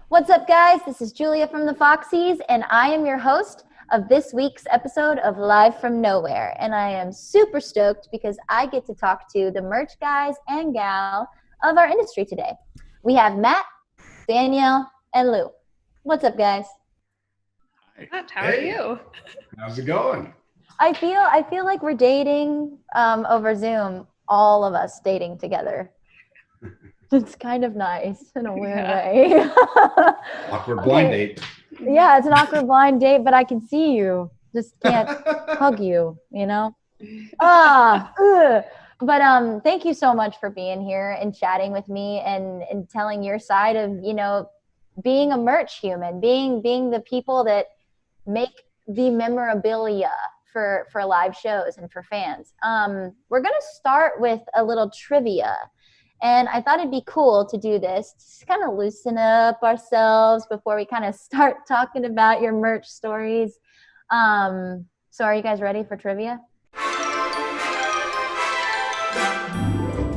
What's up, guys? This is Julia from the Foxies, and I am your host of this week's episode of Live from Nowhere. And I am super stoked because I get to talk to the merch guys and gal of our industry today. We have Matt, Danielle, and Lou. What's up, guys? Hi. Matt, how are you? How's it going? I feel like we're dating over Zoom, all of us dating together. It's kind of nice in a weird way. Awkward blind date. Yeah, it's an awkward blind date, but I can see you. Just can't hug you, you know? But thank you so much for being here and chatting with me and telling your side of, you know, being a merch human, being the people that make the memorabilia for live shows and for fans. We're going to start with a little trivia. And I thought it'd be cool to do this, just kind of loosen up ourselves before we kind of start talking about your merch stories. So are you guys ready for trivia?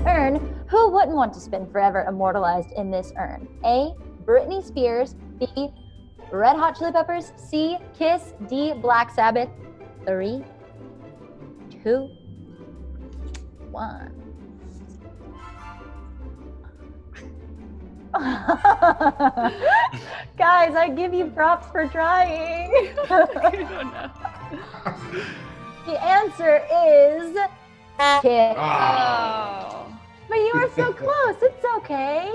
Urn. Who wouldn't want to spend forever immortalized in this urn? A, Britney Spears. B, Red Hot Chili Peppers. C, Kiss. D, Black Sabbath. 3, 2, 1. Guys, I give you props for trying. I don't know. The answer is Kiss. Oh. But you were so close. It's okay.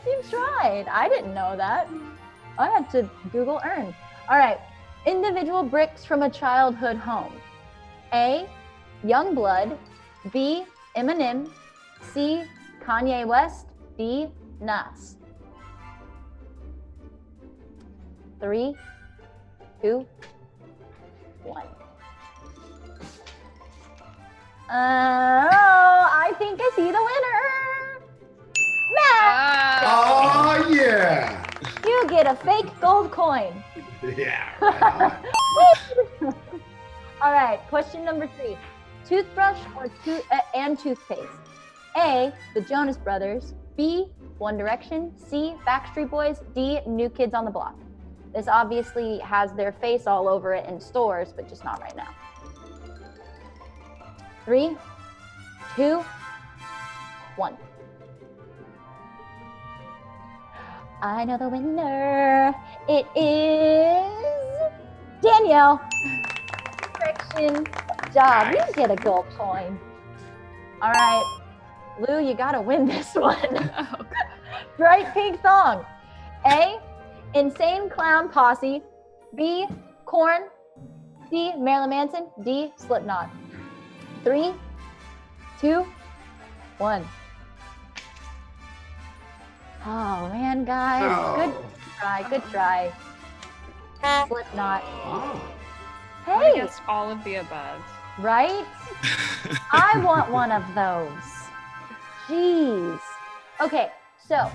You tried. I didn't know that. I had to Google urn. All right. Individual bricks from a childhood home. A, Youngblood. B, Eminem. C, Kanye West. D, Nas. 3, 2, 1. I think I see the winner. Matt! Oh, yeah. You get a fake gold coin. Yeah, right on. All right, question number 3. Toothbrush or and toothpaste? A, the Jonas Brothers. B, One Direction. C, Backstreet Boys. D, New Kids on the Block. This obviously has their face all over it in stores, but just not right now. 3, 2, 1. I know the winner. It is Danielle. Correction. Good job. You get a gold coin. All right. Lou, you gotta win this one. Oh, Bright pink thong. A, Insane Clown Posse. B, Korn. C, Marilyn Manson. D, Slipknot. 3, 2, 1. Oh man, guys, Oh. good try. Slipknot. Oh. I Hey, guessed all of the above. right? I want one of those. Jeez. Okay, so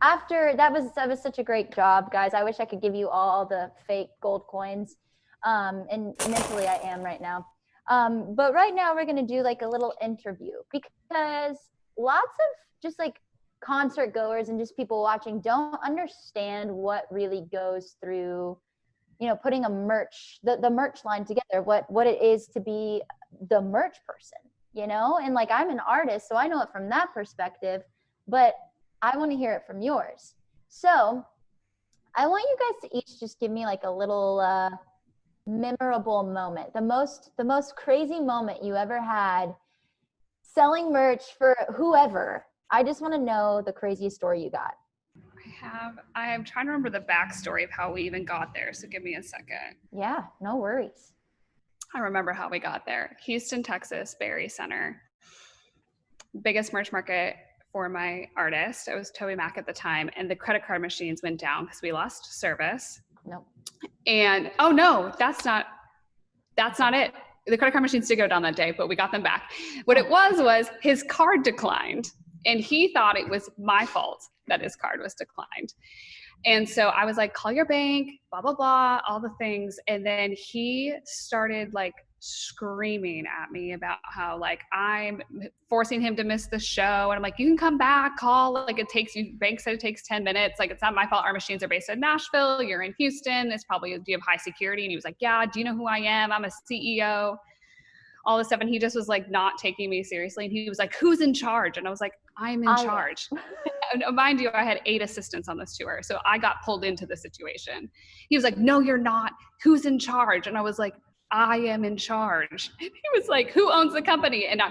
after that was such a great job, guys. I wish I could give you all the fake gold coins. And mentally I am right now. But right now we're gonna do like a little interview because lots of just like concert goers and just people watching don't understand what really goes through, you know, putting a merch, the merch line together, what it is to be the merch person, you know? And like, I'm an artist, so I know it from that perspective, but I want to hear it from yours. So I want you guys to each just give me like a little memorable moment, the most crazy moment you ever had selling merch for whoever. I just want to know the craziest story you got. I am trying to remember the backstory of how we even got there, so give me a second. Yeah, no worries. I remember how we got there. Houston, Texas, Berry Center. Biggest merch market for my artist. I was Toby Mac at the time, and the credit card machines went down because we lost service. Nope. And oh no, that's not it. The credit card machines did go down that day, but we got them back. What it was his card declined, and he thought it was my fault that his card was declined. And so I was like, call your bank, blah, blah, blah, all the things. And then he started like screaming at me about how like I'm forcing him to miss the show, and I'm like, you can come back, call, like Bank said it takes 10 minutes, like it's not my fault, our machines are based in Nashville, you're in Houston, it's probably, do you have high security? And he was like, yeah, do you know who I am? I'm a CEO, all this stuff. And he just was like not taking me seriously, and he was like, who's in charge? And I was like, I'm in charge. And mind you, I had 8 assistants on this tour, so I got pulled into the situation. He was like, no, you're not, who's in charge? And I was like, I am in charge. He was like, who owns the company? And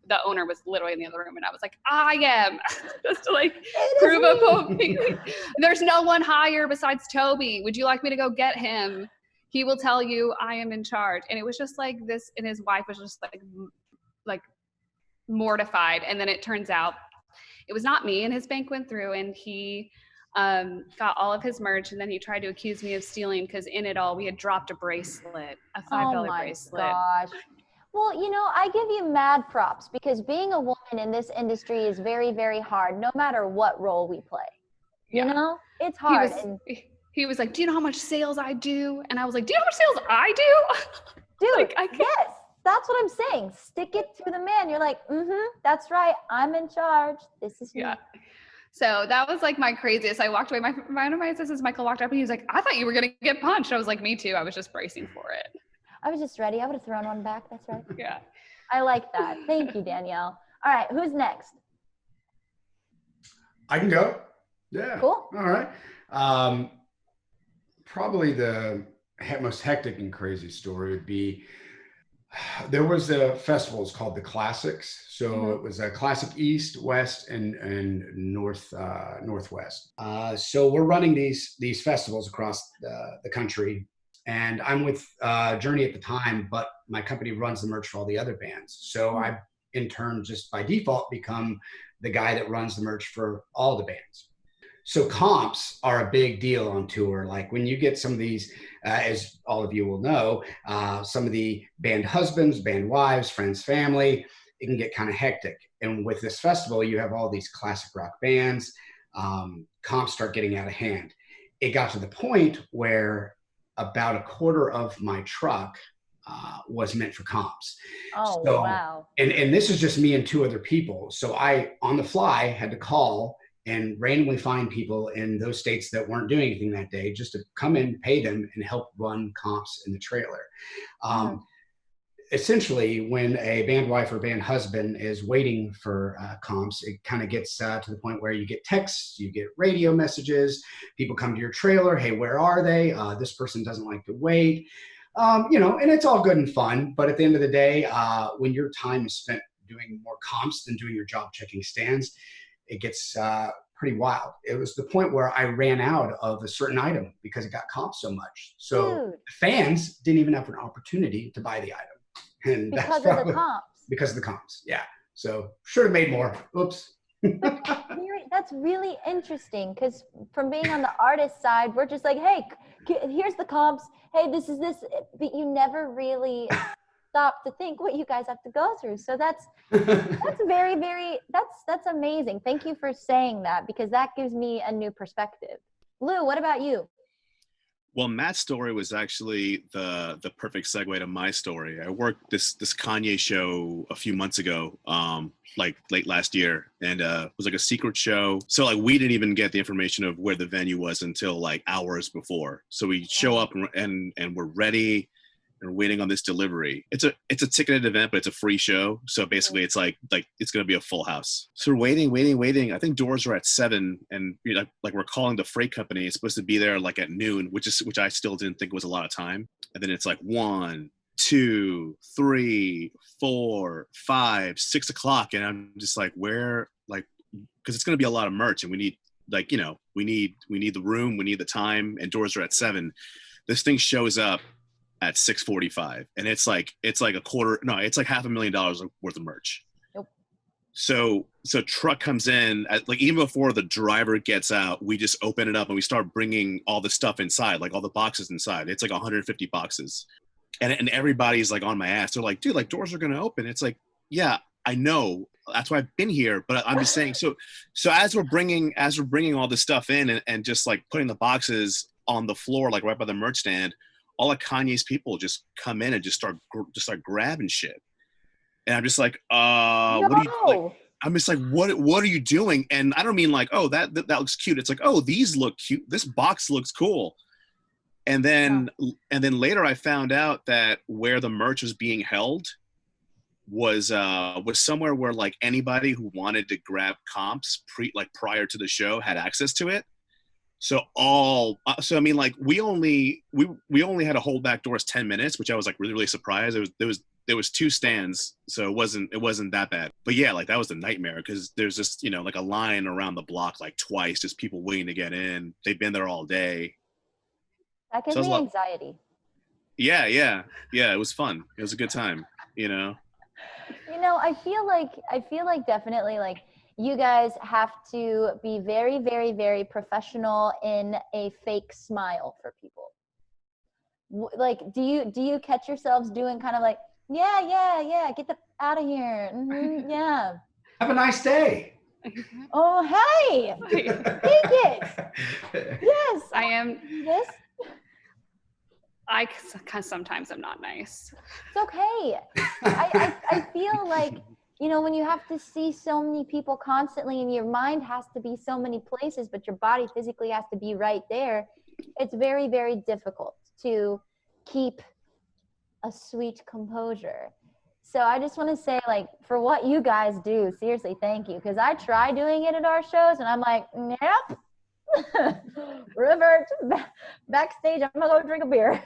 the owner was literally in the other room, and I was like, I am. Just to like prove a point. There's no one higher besides Toby. Would you like me to go get him? He will tell you I am in charge. And it was just like this, and his wife was just like mortified. And then it turns out it was not me, and his bank went through, and he got all of his merch, and then he tried to accuse me of stealing because in it all we had dropped a bracelet, a $5 bracelet. Oh my gosh. Well, I give you mad props, because being a woman in this industry is very, very hard, no matter what role we play. You know, it's hard. He was like, do you know how much sales I do? And I was like, do you know how much sales I do? Dude, yes, that's what I'm saying. Stick it to the man. You're like, that's right. I'm in charge. This is me. Yeah. So that was like my craziest. I walked away. One of my assistants, Michael, walked up and he was like, I thought you were going to get punched. I was like, me too. I was just bracing for it. I was just ready. I would have thrown one back. That's right. Yeah. I like that. Thank you, Danielle. All right. Who's next? I can go. Yeah. Cool. All right. Probably the most hectic and crazy story would be, there was a festival, it's called the Classics. So it was a Classic East, West, and Northwest. So we're running these festivals across the country, and I'm with Journey at the time, but my company runs the merch for all the other bands. So I, in turn, just by default, become the guy that runs the merch for all the bands. So comps are a big deal on tour. Like when you get some of these, as all of you will know, some of the band husbands, band wives, friends, family, it can get kind of hectic. And with this festival, you have all these classic rock bands, comps start getting out of hand. It got to the point where about a quarter of my truck was meant for comps. Oh, so, wow. And this is just me and 2 other people. So I, on the fly, had to call and randomly find people in those states that weren't doing anything that day just to come in, pay them, and help run comps in the trailer. Essentially, when a band wife or band husband is waiting for comps, it kind of gets to the point where you get texts, you get radio messages, people come to your trailer, hey, where are they? This person doesn't like to wait. And it's all good and fun, but at the end of the day, when your time is spent doing more comps than doing your job checking stands, it gets pretty wild. It was the point where I ran out of a certain item because it got comped so much. So the fans didn't even have an opportunity to buy the item. And because of the comps. Because of the comps, yeah. So should have made more. Oops. That's really interesting, because from being on the artist side, we're just like, hey, here's the comps. Hey, this is this. But you never really stop to think what you guys have to go through. So that's very, very, that's amazing. Thank you for saying that, because that gives me a new perspective. Lou, what about you? Well, Matt's story was actually the perfect segue to my story. I worked this Kanye show a few months ago, like late last year, and it was like a secret show. So like we didn't even get the information of where the venue was until like hours before. So we show up and we're ready and waiting on this delivery. It's a ticketed event, but it's a free show. So basically it's like it's going to be a full house. So we're waiting. I think doors are at 7, and like we're calling the freight company. It's supposed to be there like at noon, which I still didn't think was a lot of time. And then it's like 1, 2, 3, 4, 5, 6 o'clock. And I'm just like, where, like, cause it's going to be a lot of merch, and we need we need the room, we need the time, and doors are at 7. This thing shows up at 6:45, and it's like it's like $250,000 worth of merch. Yep. So truck comes in like even before the driver gets out, we just open it up and we start bringing all the stuff inside, like all the boxes inside. It's like 150 boxes, and everybody's like on my ass. They're like, dude, like doors are gonna open. It's like, yeah, I know. That's why I've been here, but I'm just saying. So as we're bringing all this stuff in and just like putting the boxes on the floor, like right by the merch stand, all of Kanye's people just come in and just start grabbing shit. And I'm just like, what do you like? I'm just like, what are you doing? And I don't mean like, oh, that looks cute. It's like, oh, these look cute. This box looks cool. And then later I found out that where the merch was being held was somewhere where like anybody who wanted to grab comps prior to the show had access to it. So I mean, like we only had to hold back doors 10 minutes, which I was like really, really surprised. There was 2 stands, so it wasn't that bad. But yeah, like that was the nightmare because there's just, you know, like a line around the block like twice, just people waiting to get in. They've been there all day. That gives me anxiety. Yeah. It was fun. It was a good time, you know. You know, I feel like definitely like you guys have to be very, very, very professional in a fake smile for people. Like, do you catch yourselves doing kind of like, yeah, get the out of here, yeah. Have a nice day. Oh, hey, take it. Yes, I am. Yes. Sometimes I'm not nice. It's okay. I feel like, you know, when you have to see so many people constantly and your mind has to be so many places, but your body physically has to be right there, it's very, very difficult to keep a sweet composure. So I just want to say, like, for what you guys do, seriously, thank you. Because I try doing it at our shows and I'm like, nope. Revert backstage. I'm gonna go drink a beer.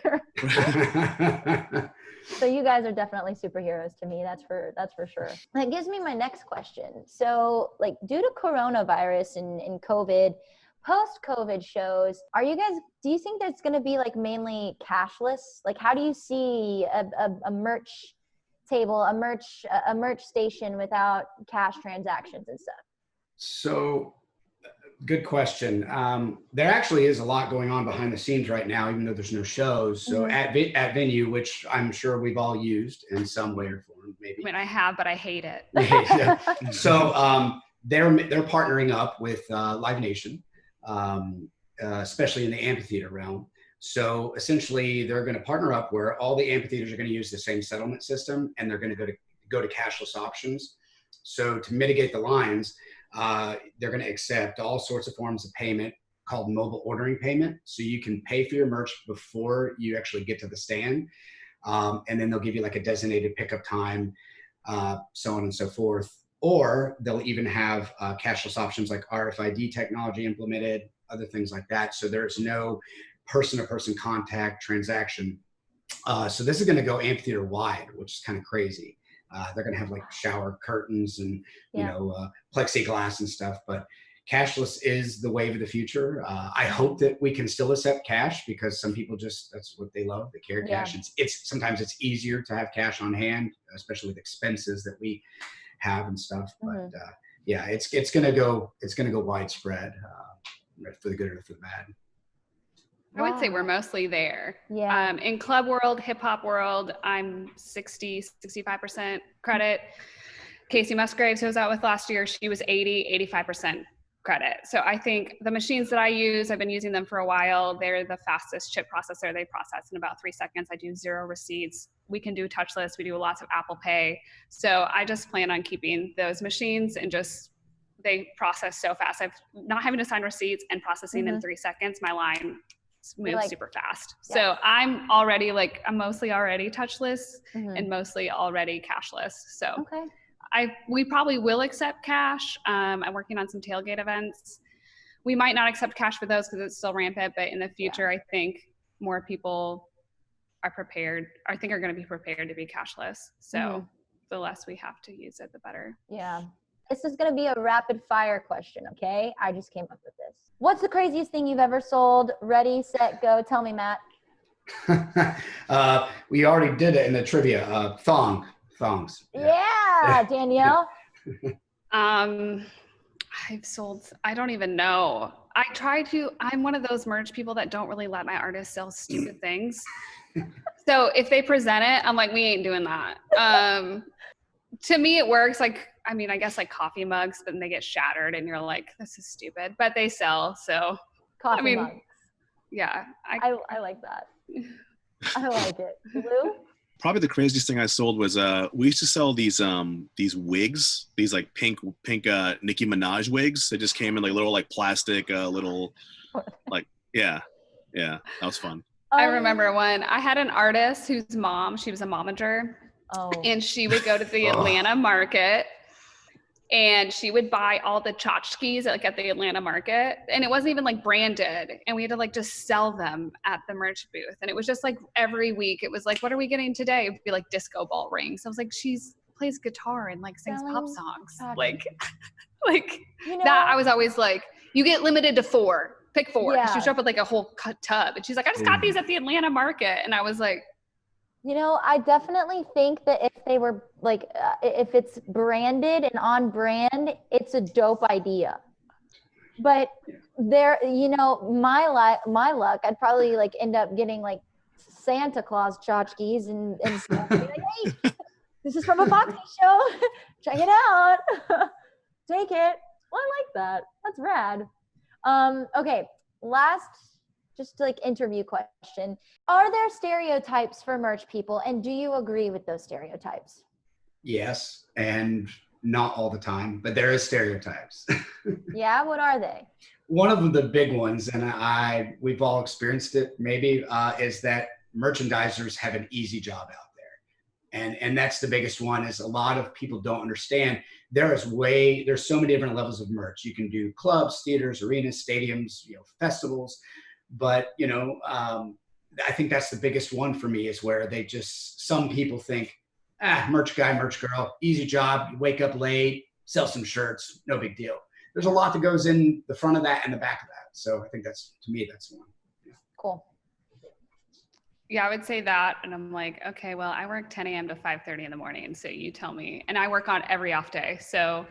So you guys are definitely superheroes to me. That's for sure. That gives me my next question. So, like, due to coronavirus and COVID, post-COVID shows, do you think that's going to be like mainly cashless? Like, how do you see a merch table, a merch station without cash transactions and stuff? So, good question. There actually is a lot going on behind the scenes right now, even though there's no shows. So at Venue, which I'm sure we've all used in some way or form, maybe. I mean, I have, but I hate it. So they're partnering up with Live Nation, especially in the amphitheater realm. So essentially, they're going to partner up where all the amphitheaters are going to use the same settlement system, and they're going to go to cashless options. So to mitigate the lines, they're going to accept all sorts of forms of payment called mobile ordering payment. So you can pay for your merch before you actually get to the stand. And then they'll give you like a designated pickup time, so on and so forth. Or they'll even have cashless options like RFID technology implemented, other things like that. So there's no person-to-person contact transaction. So this is going to go amphitheater wide, which is kind of crazy. They're going to have like shower curtains and, you know, plexiglass and stuff, but cashless is the wave of the future. I hope that we can still accept cash because some people that's what they love. They carry cash. Sometimes it's easier to have cash on hand, especially with expenses that we have and stuff. But it's going to go widespread for the good or for the bad. I would say we're mostly there. Yeah. In club world, hip hop world, I'm 65% credit. Casey Musgraves, who I was out with last year, she was 85% credit. So I think the machines that I use, I've been using them for a while. They're the fastest chip processor. They process in about 3 seconds. I do 0 receipts. We can do touchless. We do lots of Apple Pay. So I just plan on keeping those machines and they process so fast. I've not having to sign receipts and processing in 3 seconds. My line moves super fast. Yeah. So I'm mostly already touchless and mostly already cashless. So we probably will accept cash. I'm working on some tailgate events. We might not accept cash for those because it's still rampant, but in the future, I think more people are going to be prepared to be cashless. So the less we have to use it, the better. Yeah. This is going to be a rapid fire question, okay? I just came up with this. What's the craziest thing you've ever sold? Ready, set, go. Tell me, Matt. We already did it in the trivia. Thongs. Yeah, Danielle. I've sold, I don't even know. I'm one of those merch people that don't really let my artists sell stupid things. So if they present it, I'm like, we ain't doing that. To me, it works. Like, I mean, I guess like coffee mugs, but then they get shattered and you're like, this is stupid, but they sell. So coffee mugs. Yeah. I like that. I like it. Lou? Probably the craziest thing I sold was we used to sell these wigs, these like pink Nicki Minaj wigs. They just came in like little like plastic little like yeah, that was fun. I remember one. I had an artist whose mom, she was a momager, and she would go to the Atlanta market and she would buy all the tchotchkes like at the Atlanta market, and it wasn't even like branded, and we had to like just sell them at the merch booth. And it was just like every week it was like, what are we getting today? It would be like disco ball rings. I was like, she's plays guitar and like sings pop songs. Like you know, that I was always like, you get limited to 4. Pick 4. Yeah. She showed up with like a whole tub, and she's like, I just got these at the Atlanta market. And I was like, you know, I definitely think that if they were like, if it's branded and on brand, it's a dope idea. But there, you know, my luck, I'd probably like end up getting like Santa Claus tchotchkes and stuff. Be like, hey, this is from a Foxy show. Check it out. Take it. Well, I like that. That's rad. Okay, last just like interview question. Are there stereotypes for merch people, and do you agree with those stereotypes? Yes, and not all the time, but there is stereotypes. Yeah, what are they? One of the big ones, and we've all experienced it maybe, is that merchandisers have an easy job out there. And that's the biggest one, is a lot of people don't understand there's so many different levels of merch. You can do clubs, theaters, arenas, stadiums, you know, festivals. But, you know, I think that's the biggest one for me, is where some people think, merch guy, merch girl, easy job. You wake up late, sell some shirts, no big deal. There's a lot that goes in the front of that and the back of that. So I think to me, that's one. Yeah. Cool. Yeah, I would say that. And I'm like, okay, well, I work 10 a.m. to 5:30 in the morning. So you tell me. And I work on every off day. So,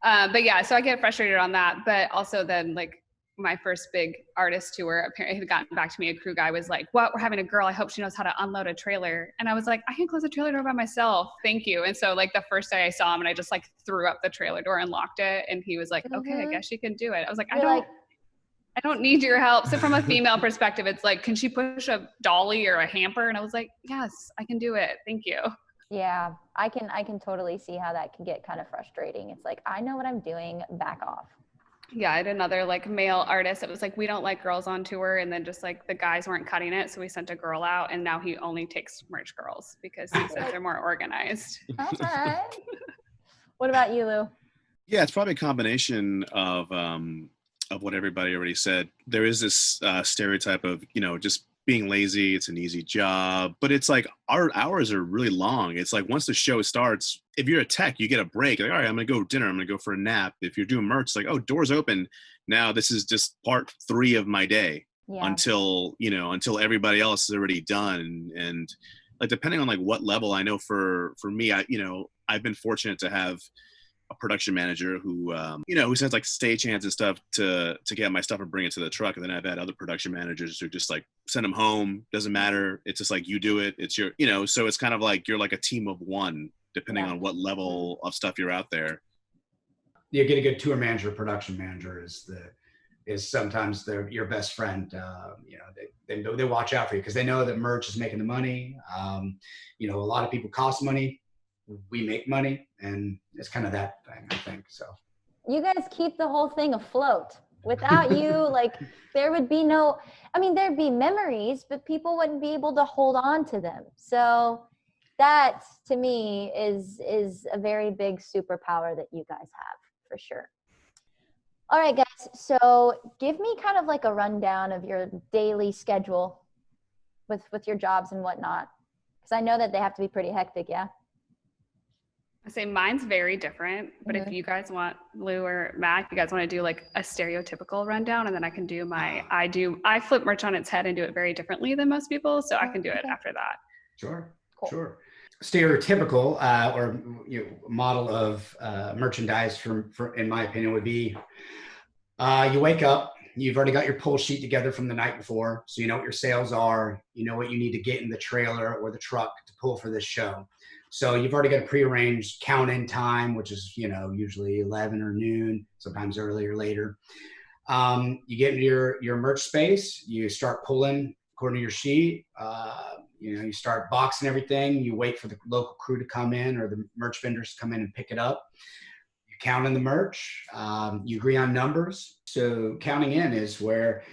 but yeah, so I get frustrated on that. But also then like my first big artist tour, apparently had gotten back to me. A crew guy was like, what? We're having a girl. I hope she knows how to unload a trailer. And I was like, I can close a trailer door by myself. Thank you. And so like the first day I saw him, and I just like threw up the trailer door and locked it. And he was like, okay, I guess she can do it. I was like, I don't need your help. So from a female perspective, it's like, can she push a dolly or a hamper? And I was like, yes, I can do it. Thank you. Yeah, I can totally see how that can get kind of frustrating. It's like, I know what I'm doing, back off. Yeah, I had another like male artist. It was like, we don't like girls on tour. And then just like the guys weren't cutting it. So we sent a girl out, and now he only takes merch girls because he says they're more organized. Okay. What about you, Lou? Yeah, it's probably a combination of what everybody already said. There is this stereotype of, you know, just being lazy. It's an easy job, but it's like our hours are really long. It's like once the show starts, if you're a tech, you get a break. Like, all right, I'm gonna go dinner. I'm gonna go for a nap. If you're doing merch, it's like, oh, doors open. Now this is just part 3 of my day until everybody else is already done. And like, depending on like what level, I know for me, I've been fortunate to have a production manager who sends like stagehands and stuff to get my stuff and bring it to the truck. And then I've had other production managers who just like send them home. Doesn't matter. It's just like, you do it. It's your, so it's kind of like, you're like a team of one, depending on what level of stuff you're out there. You get a good tour manager, production manager is sometimes your best friend. They watch out for you because they know that merch is making the money. A lot of people cost money. We make money, and it's kind of that thing, I think. So you guys keep the whole thing afloat. Without you, like, there would be there'd be memories, but people wouldn't be able to hold on to them. So that, to me, is a very big superpower that you guys have, for sure. All right, guys. So give me kind of like a rundown of your daily schedule with your jobs and whatnot, because I know that they have to be pretty hectic. Yeah. I say mine's very different, but if you guys want, Lou or Matt, if you guys want to do like a stereotypical rundown, and then I can do I flip merch on its head and do it very differently than most people. So I can do it after that. Sure. Cool. Sure. Stereotypical model of merchandise for in my opinion would be, you wake up, you've already got your pull sheet together from the night before. So you know what your sales are, you know what you need to get in the trailer or the truck to pull for this show. So you've already got a prearranged count-in time, which is, usually 11 or noon, sometimes earlier or later. You get into your merch space, you start pulling according to your sheet. You start boxing everything. You wait for the local crew to come in or the merch vendors to come in and pick it up. You count in the merch. You agree on numbers. So counting in is where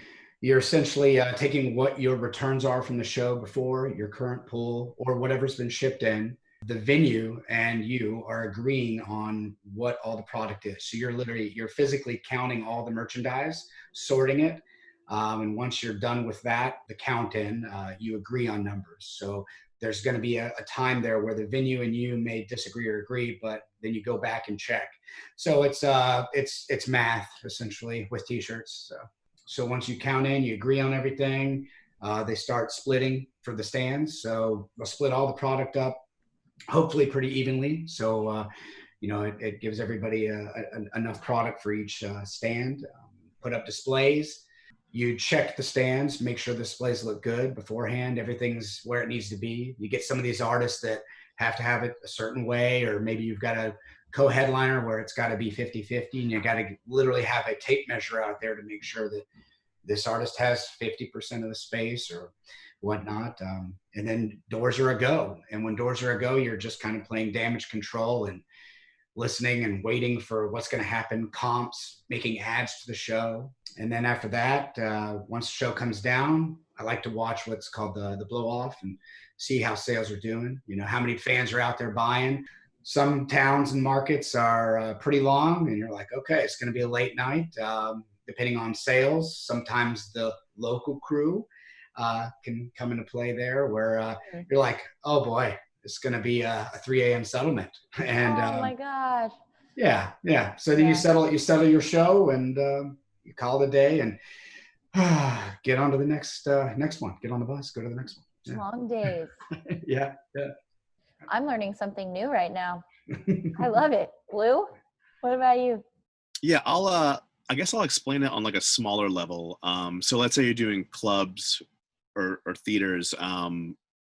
you're essentially taking what your returns are from the show before, your current pool, or whatever's been shipped in. The venue and you are agreeing on what all the product is. So you're physically counting all the merchandise, sorting it. And once you're done with that, the count in, you agree on numbers. So there's going to be a time there where the venue and you may disagree or agree, but then you go back and check. So it's math essentially with t-shirts. So once you count in, you agree on everything. They start splitting for the stands. So they'll split all the product up, hopefully pretty evenly. So, it gives everybody enough product for each stand. Put up displays. You check the stands, make sure the displays look good beforehand. Everything's where it needs to be. You get some of these artists that have to have it a certain way, or maybe you've got a co-headliner where it's got to be 50-50, and you got to literally have a tape measure out there to make sure that this artist has 50% of the space or whatnot. And then doors are a go. And when doors are a go, you're just kind of playing damage control and listening and waiting for what's going to happen, comps, making ads to the show. And then after that, once the show comes down, I like to watch what's called the blow off and see how sales are doing. How many fans are out there buying. Some towns and markets are pretty long, and you're like, okay, it's going to be a late night. Depending on sales, sometimes the local crew can come into play there where you're like, oh boy, it's going to be a 3 a.m. settlement. And oh my gosh. Yeah. So then you settle your show and you call it a day and get on to the next one. Get on the bus, go to the next one. Yeah. Long days. Yeah. I'm learning something new right now. I love it. Lou, what about you? Yeah, I guess I'll explain it on like a smaller level. So let's say you're doing clubs or theaters.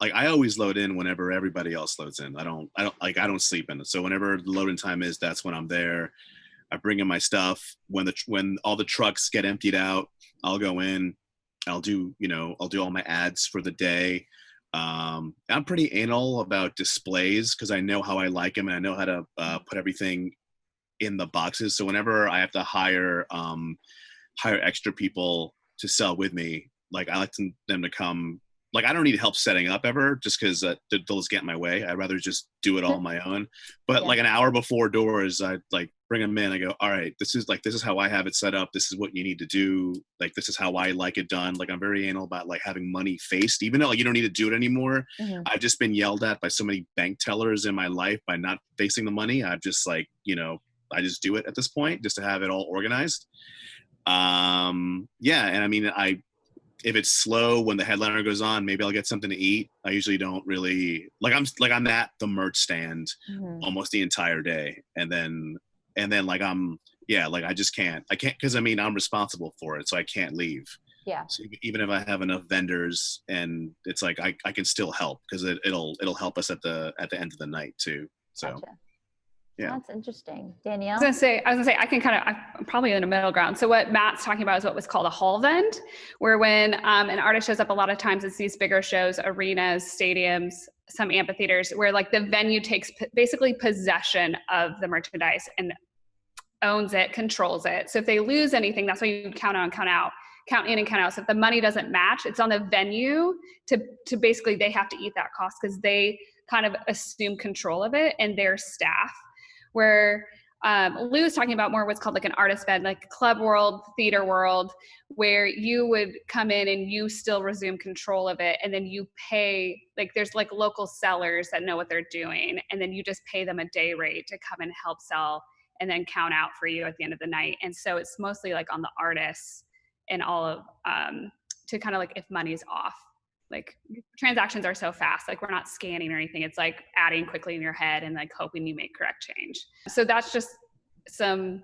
Like I always load in whenever everybody else loads in. I don't sleep in it. So whenever the loading time is, that's when I'm there. I bring in my stuff. When all the trucks get emptied out, I'll go in. I'll do all my ads for the day. I'm pretty anal about displays because I know how I like them and I know how to put everything in the boxes. So whenever I have to hire extra people to sell with me, like I like them to come. Like I don't need help setting up ever, just because they'll just get in my way. I'd rather just do it all on my own. But like an hour before doors, I like bring them in. I go, all right, this is how I have it set up. This is what you need to do. Like this is how I like it done. Like I'm very anal about like having money faced, even though like, you don't need to do it anymore. Mm-hmm. I've just been yelled at by so many bank tellers in my life by not facing the money. I've just like I just do it at this point just to have it all organized. And I mean if it's slow when the headliner goes on, maybe I'll get something to eat. I usually don't really I'm at the merch stand almost the entire day. And then I just can't because I'm responsible for it. So I can't leave. Yeah. So even if I have enough vendors and it's like, I can still help because it'll help us at the end of the night too. So. Gotcha. Yeah. That's interesting. Danielle? I was gonna say, I'm probably in a middle ground. So what Matt's talking about is what was called a hall vend, where when an artist shows up, a lot of times it's these bigger shows, arenas, stadiums, some amphitheaters, where like the venue takes basically possession of the merchandise and owns it, controls it. So if they lose anything, that's why you count on, count out, count in and count out. So if the money doesn't match, it's on the venue to basically, they have to eat that cost because they kind of assume control of it and their staff. Where Lou is talking about more what's called like an artist vend, like club world, theater world, where you would come in and you still resume control of it. And then you pay, like there's like local sellers that know what they're doing. And then you just pay them a day rate to come and help sell and then count out for you at the end of the night. And so it's mostly like on the artists and all of, to kind of like if money's off. Like transactions are so fast, like we're not scanning or anything. It's like adding quickly in your head and like hoping you make correct change. So that's just some,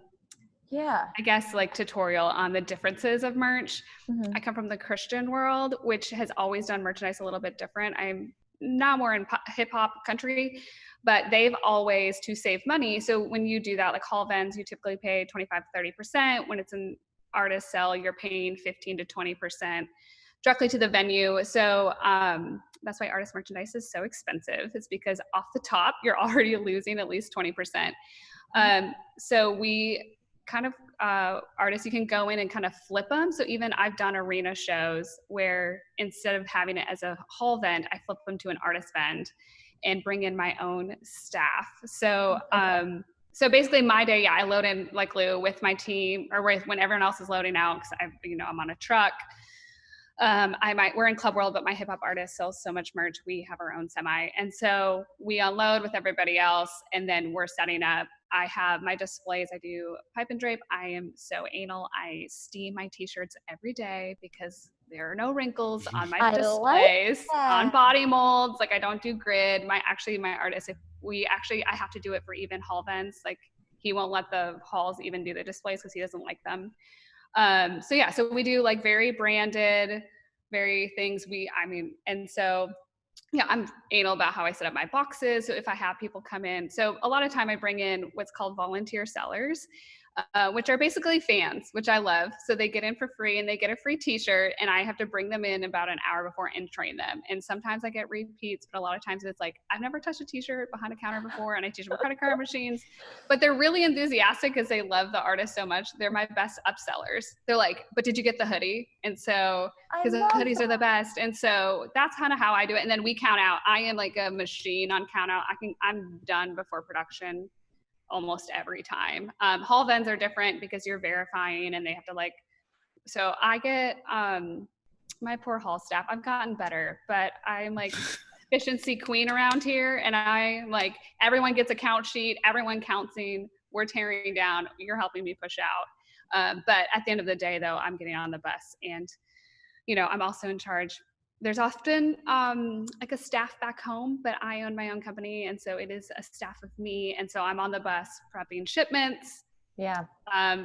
I guess like tutorial on the differences of merch. Mm-hmm. I come from the Christian world, which has always done merchandise a little bit different. I'm now more in hip hop country, but they've always to save money. So when you do that, like hall vends, you typically pay 25 to 30%. When it's an artist sell, you're paying 15 to 20%. directly to the venue. So that's why artist merchandise is so expensive. It's because off the top, you're already losing at least 20%. So we kind of, artists, you can go in and kind of flip them. So even I've done arena shows where instead of having it as a hall vend, I flip them to an artist vend and bring in my own staff. So, so basically my day, I load in like Lou with my team, or when everyone else is loading out, because I'm on a truck. We're in Club World, but my hip hop artist sells so much merch. We have our own semi. And so we unload with everybody else, and then we're setting up. I have my displays. I do pipe and drape. I am so anal. I steam my t-shirts every day because there are no wrinkles on my displays, on body molds. Like I don't do grid. My artist, I have to do it for even hall vends. Like he won't let the halls even do the displays because he doesn't like them. So we do like very branded, very things I'm anal about how I set up my boxes. So if I have people come in, so a lot of time I bring in what's called volunteer sellers, which are basically fans, which I love. So they get in for free and they get a free t-shirt, and I have to bring them in about an hour before and train them. And sometimes I get repeats, but a lot of times it's like, I've never touched a t-shirt behind a counter before, and I teach them credit card machines, but they're really enthusiastic because they love the artist so much. They're my best upsellers. They're like, but did you get the hoodie? And so, because the hoodies are the best. And so that's kind of how I do it. And then we count out. I am like a machine on count out. I'm done before production almost every time. Hall vends are different because you're verifying and they have to so I get, my poor hall staff, I've gotten better, but I'm like efficiency queen around here. And everyone gets a count sheet, everyone counting, we're tearing down, you're helping me push out. But at the end of the day though, I'm getting on the bus, and I'm also in charge. There's often like a staff back home, but I own my own company. And so it is a staff of me. And so I'm on the bus prepping shipments,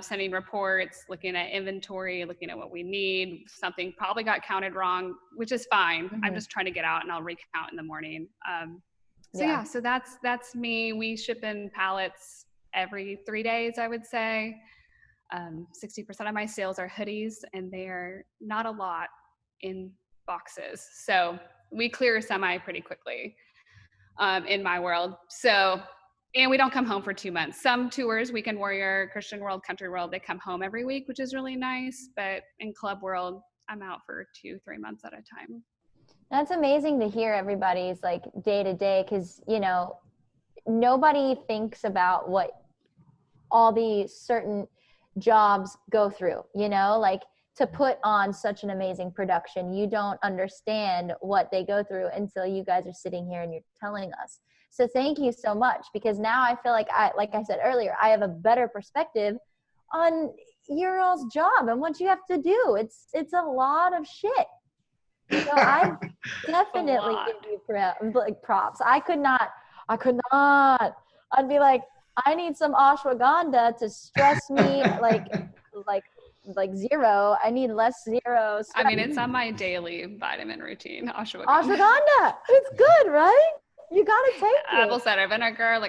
sending reports, looking at inventory, looking at what we need. Something probably got counted wrong, which is fine. I'm just trying to get out and I'll recount in the morning. So that's me. We ship in pallets every 3 days, I would say. 60% of my sales are hoodies, and they're not a lot in boxes. So we clear semi pretty quickly in my world. So, and we don't come home for 2 months. Some tours, Weekend Warrior, Christian World, Country World, they come home every week, which is really nice. But in Club World, I'm out for 2-3 months at a time. That's amazing to hear everybody's like day to day, because, nobody thinks about what all the certain jobs go through, to put on such an amazing production. You don't understand what they go through until you guys are sitting here and you're telling us. So thank you so much, because now I feel like I said earlier, I have a better perspective on your all's job and what you have to do. It's a lot of shit. So I definitely give you props. I could not. I'd be like, I need some ashwagandha to stress me like zero. I need less zero stress. I mean, it's on my daily vitamin routine, ashwagandha. Ashwagandha, it's good, right? You gotta take it. Apple cider vinegar,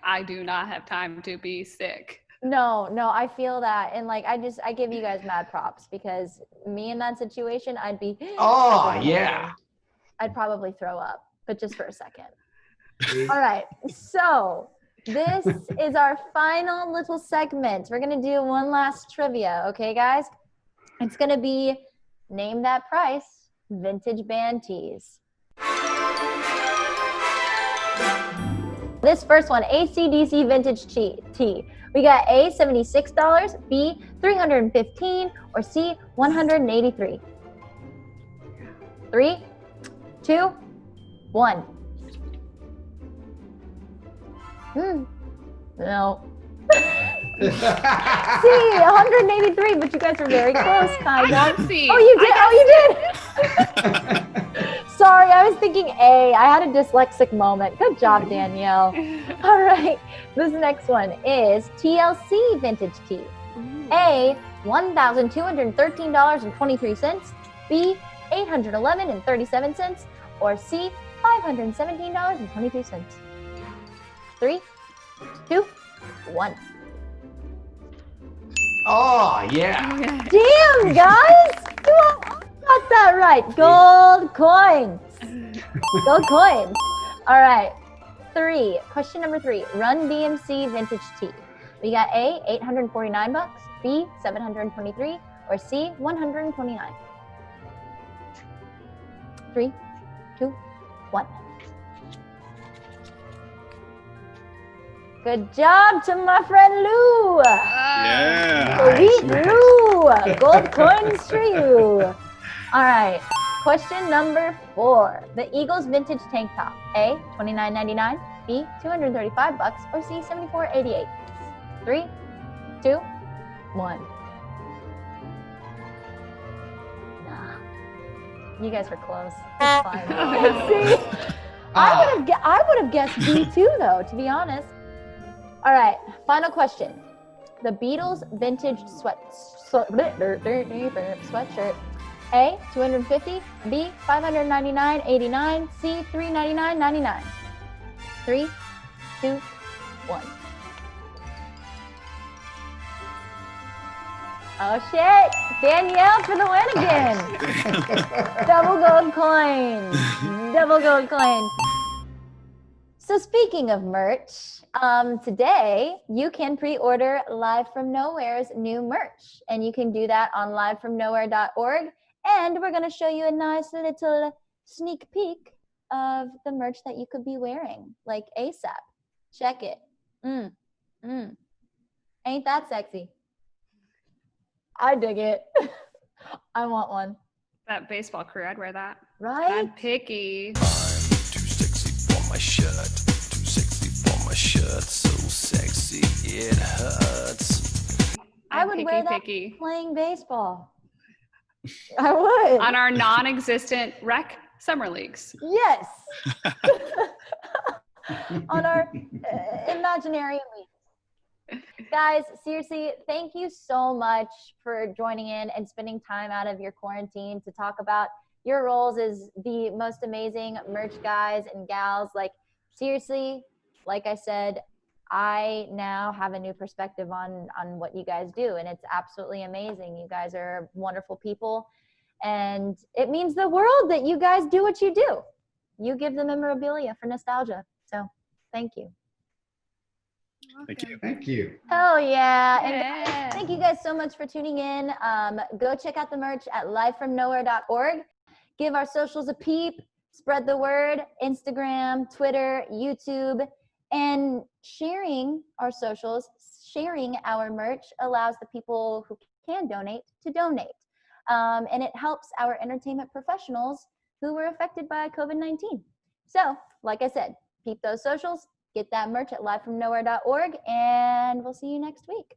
I do not have time to be sick. No, I feel that. And I give you guys mad props, because me in that situation, I'd be, I'd probably throw up, but just for a second. All right, so this is our final little segment. We're gonna do one last trivia, okay, guys? It's gonna be Name That Price, Vintage Band Tees. This first one, AC/DC Vintage Tee. We got A, $76, B, $315, or C, $183. 3, 2, 1. No. C, 183, but you guys are very close, kind of. C. Oh, you did? You did? Sorry, I was thinking A. I had a dyslexic moment. Good job, Danielle. All right, this next one is TLC Vintage Tee. A, $1,213.23. B, $811.37. Or C, $517.22. 3, 2, 1. Oh, yeah. Damn, guys! You all got that right. Gold coins. Gold coins. All right. Question number 3. Run DMC vintage tee. We got A, $849, B, $723, or C, $129. 3, 2, 1. Good job to my friend Lou. Yeah. Sweet Lou. Gold coins for you. All right. Question number 4. The Eagles vintage tank top. A, $29.99, B, $235, or C, $74.88. 3, 2, 1. Nah. You guys were close. It's fine. See? I would have guessed B too, though, to be honest. All right, final question. The Beatles vintage sweatshirt. A, $250, B, $599.89, C, $399.99. 3, 2, 1. Oh shit! Danielle for the win again. Double gold coins. Double gold coins. So speaking of merch, today you can pre-order Live from Nowhere's new merch, and you can do that on livefromnowhere.org. And we're going to show you a nice little sneak peek of the merch that you could be wearing, like ASAP. Check it. Ain't that sexy? I dig it. I want one. That baseball career, I'd wear that. Right? I'm picky. I'm too sexy for my shirt. Too sexy for my shirt. So sexy it hurts. I would picky, wear that picky. playing baseball. I would. On our non-existent rec summer leagues. Yes. On our imaginary week. Guys, seriously, thank you so much for joining in and spending time out of your quarantine to talk about your roles as the most amazing merch guys and gals. Like, seriously, like I said, I now have a new perspective on what you guys do, and it's absolutely amazing. You guys are wonderful people, and it means the world that you guys do what you do. You give them memorabilia for nostalgia. So thank you. Thank you. Thank you. Hell yeah. And Yeah. guys, thank you guys so much for tuning in. Go check out the merch at livefromnowhere.org. Give our socials a peep. Spread the word. Instagram, Twitter, YouTube. And sharing our socials, sharing our merch allows the people who can donate to donate. And it helps our entertainment professionals who were affected by COVID-19. So, like I said, peep those socials. Get that merch at livefromnowhere.org, and we'll see you next week.